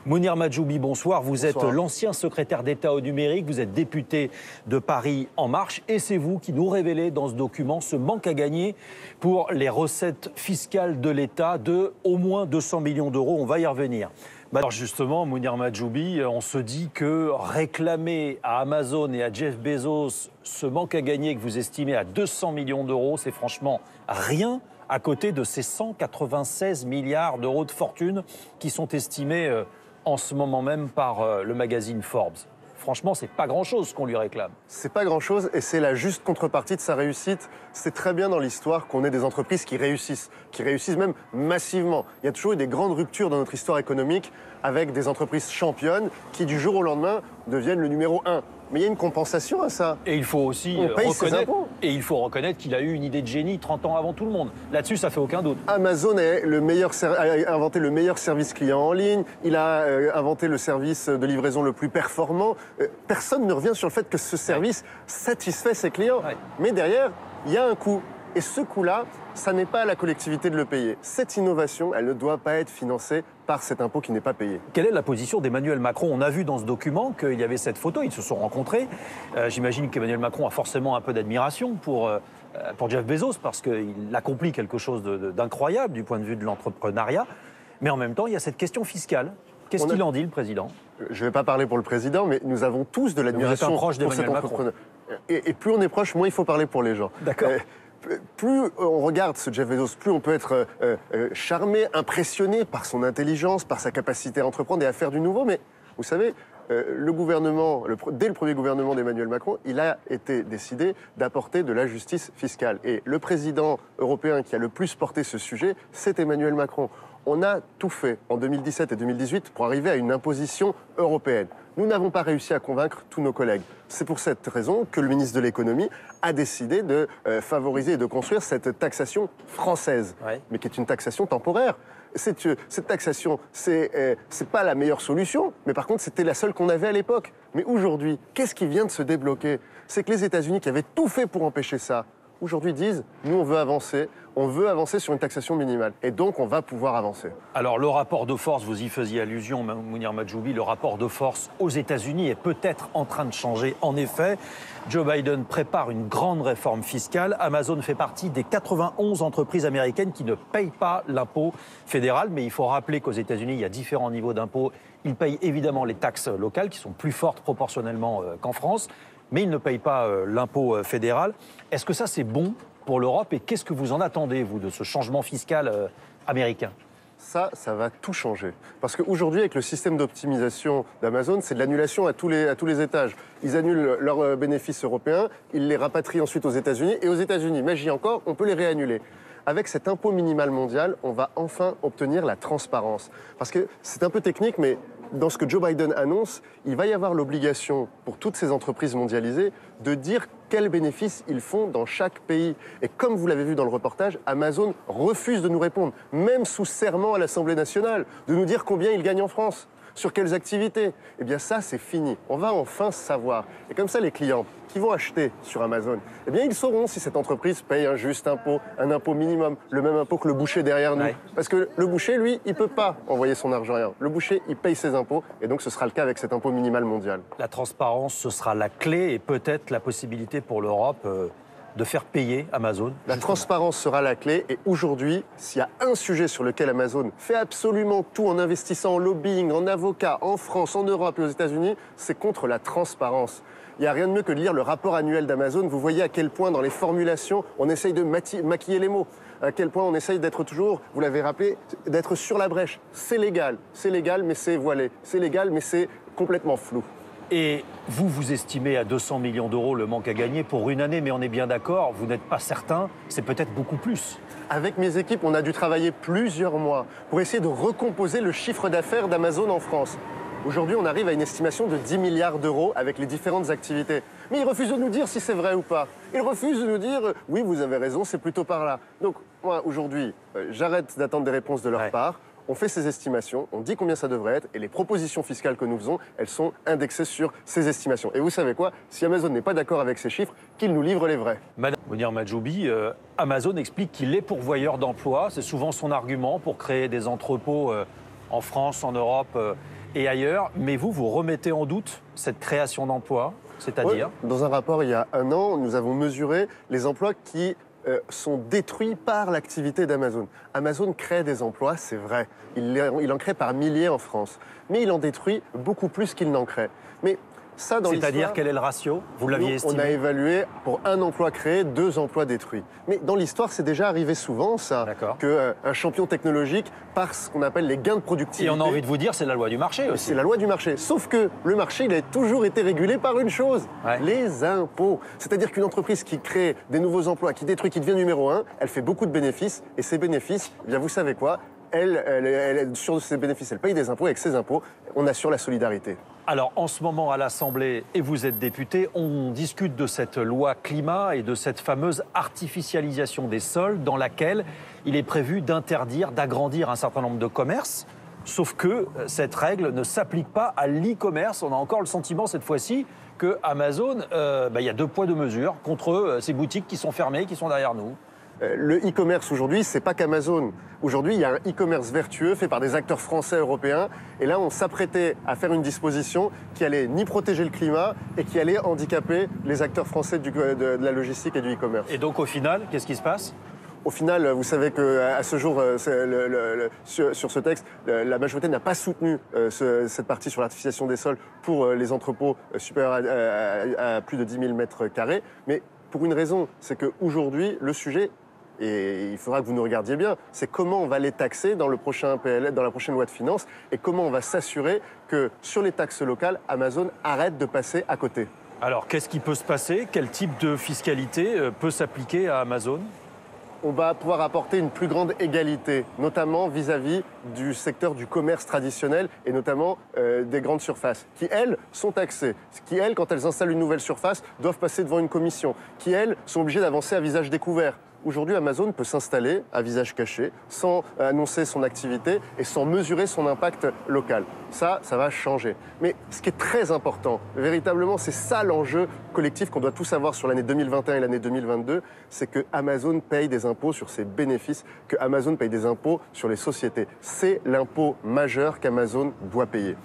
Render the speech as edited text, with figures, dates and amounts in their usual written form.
Mounir Majoubi, bonsoir. Vous êtes Bonsoir. l'ancien secrétaire d'État au numérique, vous êtes député de Paris En Marche et c'est vous qui nous révélez dans ce document ce manque à gagner pour les recettes fiscales de l'État de au moins 200 millions d'euros. On va y revenir. Alors justement, Mounir Majoubi, on se dit que réclamer à Amazon et à Jeff Bezos ce manque à gagner que vous estimez à 200 millions d'euros, c'est franchement rien à côté de ces 196 milliards d'euros de fortune qui sont estimés en ce moment même par le magazine Forbes. Franchement, c'est pas grand-chose ce qu'on lui réclame. C'est pas grand-chose et c'est la juste contrepartie de sa réussite. C'est très bien dans l'histoire qu'on ait des entreprises qui réussissent même massivement. Il y a toujours eu des grandes ruptures dans notre histoire économique avec des entreprises championnes qui, du jour au lendemain, deviennent le numéro 1. Mais il y a une compensation à ça. Et il faut aussi reconnaître qu'il a eu une idée de génie 30 ans avant tout le monde. Là-dessus, ça fait aucun doute. Amazon a inventé le meilleur service client en ligne. Il a inventé le service de livraison le plus performant. Personne ne revient sur le fait que ce service satisfait ses clients. Ouais. Mais derrière, il y a un coût. Et ce coût-là, ça n'est pas à la collectivité de le payer. Cette innovation, elle ne doit pas être financée par cet impôt qui n'est pas payé. Quelle est la position d'Emmanuel Macron? On a vu dans ce document qu'il y avait cette photo, ils se sont rencontrés. J'imagine qu'Emmanuel Macron a forcément un peu d'admiration pour Jeff Bezos parce qu'il accomplit quelque chose d'incroyable du point de vue de l'entrepreneuriat. Mais en même temps, il y a cette question fiscale. Qu'est-ce qu'il en dit, le président? Je ne vais pas parler pour le président, mais nous avons tous de l'admiration pour cet entrepreneur. Et plus on est proche, moins il faut parler pour les gens. D'accord. Plus on regarde ce Jeff Bezos, plus on peut être charmé, impressionné par son intelligence, par sa capacité à entreprendre et à faire du nouveau. Mais vous savez, le gouvernement, dès le premier gouvernement d'Emmanuel Macron, il a été décidé d'apporter de la justice fiscale. Et le président européen qui a le plus porté ce sujet, c'est Emmanuel Macron. On a tout fait en 2017 et 2018 pour arriver à une imposition européenne. Nous n'avons pas réussi à convaincre tous nos collègues. C'est pour cette raison que le ministre de l'économie a décidé de favoriser et de construire cette taxation française, mais qui est une taxation temporaire. Cette taxation, c'est pas la meilleure solution, mais par contre, c'était la seule qu'on avait à l'époque. Mais aujourd'hui, qu'est-ce qui vient de se débloquer? C'est que les États-Unis, qui avaient tout fait pour empêcher ça, aujourd'hui disent, nous on veut avancer sur une taxation minimale. Et donc on va pouvoir avancer. Alors le rapport de force, vous y faisiez allusion, Mounir Majoubi, le rapport de force aux États-Unis est peut-être en train de changer. En effet, Joe Biden prépare une grande réforme fiscale. Amazon fait partie des 91 entreprises américaines qui ne payent pas l'impôt fédéral. Mais il faut rappeler qu'aux États-Unis, il y a différents niveaux d'impôts. Ils payent évidemment les taxes locales qui sont plus fortes proportionnellement qu'en France. Mais ils ne payent pas l'impôt fédéral. Est-ce que ça, c'est bon pour l'Europe? Et qu'est-ce que vous en attendez, vous, de ce changement fiscal américain? Ça va tout changer. Parce qu'aujourd'hui, avec le système d'optimisation d'Amazon, c'est de l'annulation à tous les étages. Ils annulent leurs bénéfices européens, ils les rapatrient ensuite aux États-Unis. Et aux États-Unis, magie encore, on peut les réannuler. Avec cet impôt minimal mondial, on va enfin obtenir la transparence. Parce que c'est un peu technique, mais dans ce que Joe Biden annonce, il va y avoir l'obligation pour toutes ces entreprises mondialisées de dire quels bénéfices ils font dans chaque pays. Et comme vous l'avez vu dans le reportage, Amazon refuse de nous répondre, même sous serment à l'Assemblée nationale, de nous dire combien ils gagnent en France, sur quelles activités. Eh bien ça, c'est fini. On va enfin savoir. Et comme ça, les clients qui vont acheter sur Amazon, eh bien ils sauront si cette entreprise paye un juste impôt, un impôt minimum, le même impôt que le boucher derrière nous. Parce que le boucher, lui, il ne peut pas envoyer son argent ailleurs. Le boucher, il paye ses impôts, et donc ce sera le cas avec cet impôt minimal mondial. La transparence, ce sera la clé et peut-être la possibilité pour l'Europe de faire payer Amazon. La transparence sera la clé et aujourd'hui, s'il y a un sujet sur lequel Amazon fait absolument tout en investissant en lobbying, en avocat, en France, en Europe et aux États-Unis, c'est contre la transparence. Il n'y a rien de mieux que de lire le rapport annuel d'Amazon. Vous voyez à quel point dans les formulations, on essaye de maquiller les mots. À quel point on essaye d'être toujours, vous l'avez rappelé, d'être sur la brèche. C'est légal, mais c'est voilé. C'est légal, mais c'est complètement flou. Et vous estimez à 200 millions d'euros le manque à gagner pour une année, mais on est bien d'accord, vous n'êtes pas certain, c'est peut-être beaucoup plus. Avec mes équipes, on a dû travailler plusieurs mois pour essayer de recomposer le chiffre d'affaires d'Amazon en France. Aujourd'hui, on arrive à une estimation de 10 milliards d'euros avec les différentes activités. Mais ils refusent de nous dire si c'est vrai ou pas. Ils refusent de nous dire « oui, vous avez raison, c'est plutôt par là ». Donc moi, aujourd'hui, j'arrête d'attendre des réponses de leur part. On fait ces estimations, on dit combien ça devrait être, et les propositions fiscales que nous faisons, elles sont indexées sur ces estimations. Et vous savez quoi? Si Amazon n'est pas d'accord avec ces chiffres, qu'il nous livre les vrais. Madame Mounir Majoubi, Amazon explique qu'il est pourvoyeur d'emplois. C'est souvent son argument pour créer des entrepôts en France, en Europe et ailleurs. Mais vous remettez en doute cette création d'emplois, c'est-à-dire? Oui, dans un rapport il y a un an, nous avons mesuré les emplois qui sont détruits par l'activité d'Amazon. Amazon crée des emplois, c'est vrai. Il en crée par milliers en France. Mais il en détruit beaucoup plus qu'il n'en crée. Mais ça, dans l'histoire... C'est-à-dire, quel est le ratio? Vous l'aviez estimé? On a évalué pour un emploi créé, 2 emplois détruits. Mais dans l'histoire, c'est déjà arrivé souvent, ça, qu'un champion technologique, par ce qu'on appelle les gains de productivité... Et on a envie de vous dire, c'est la loi du marché aussi. C'est la loi du marché. Sauf que le marché, il a toujours été régulé par une chose, les impôts. C'est-à-dire qu'une entreprise qui crée des nouveaux emplois, qui détruit, qui devient numéro 1, elle fait beaucoup de bénéfices. Et ces bénéfices, eh bien vous savez quoi, sur ces bénéfices, elle paye des impôts. Et avec ces impôts, on assure la solidarité. Alors, en ce moment, à l'Assemblée, et vous êtes député, on discute de cette loi climat et de cette fameuse artificialisation des sols dans laquelle il est prévu d'interdire, d'agrandir un certain nombre de commerces. Sauf que cette règle ne s'applique pas à l'e-commerce. On a encore le sentiment, cette fois-ci, que Amazon, il y a 2 poids 2 mesures contre ces boutiques qui sont fermées, qui sont derrière nous. Le e-commerce aujourd'hui, c'est pas qu'Amazon. Aujourd'hui, il y a un e-commerce vertueux fait par des acteurs français, européens. Et là, on s'apprêtait à faire une disposition qui allait ni protéger le climat et qui allait handicaper les acteurs français de la logistique et du e-commerce. Et donc, au final, qu'est-ce qui se passe ? Au final, vous savez qu'à ce jour, sur ce texte, la majorité n'a pas soutenu cette partie sur l'artificialisation des sols pour les entrepôts supérieurs à plus de 10 000 mètres carrés. Mais pour une raison, c'est qu'aujourd'hui, le sujet, et il faudra que vous nous regardiez bien, c'est comment on va les taxer dans le prochain PLF, dans la prochaine loi de finances, et comment on va s'assurer que sur les taxes locales, Amazon arrête de passer à côté. Alors, qu'est-ce qui peut se passer? Quel type de fiscalité peut s'appliquer à Amazon? On va pouvoir apporter une plus grande égalité, notamment vis-à-vis du secteur du commerce traditionnel et notamment des grandes surfaces, qui, elles, sont taxées, qui, elles, quand elles installent une nouvelle surface, doivent passer devant une commission, qui, elles, sont obligées d'avancer à visage découvert. Aujourd'hui, Amazon peut s'installer à visage caché, sans annoncer son activité et sans mesurer son impact local. Ça va changer. Mais ce qui est très important, véritablement, c'est ça l'enjeu collectif qu'on doit tous avoir sur l'année 2021 et l'année 2022, c'est que Amazon paye des impôts sur ses bénéfices, que Amazon paye des impôts sur les sociétés. C'est l'impôt majeur qu'Amazon doit payer.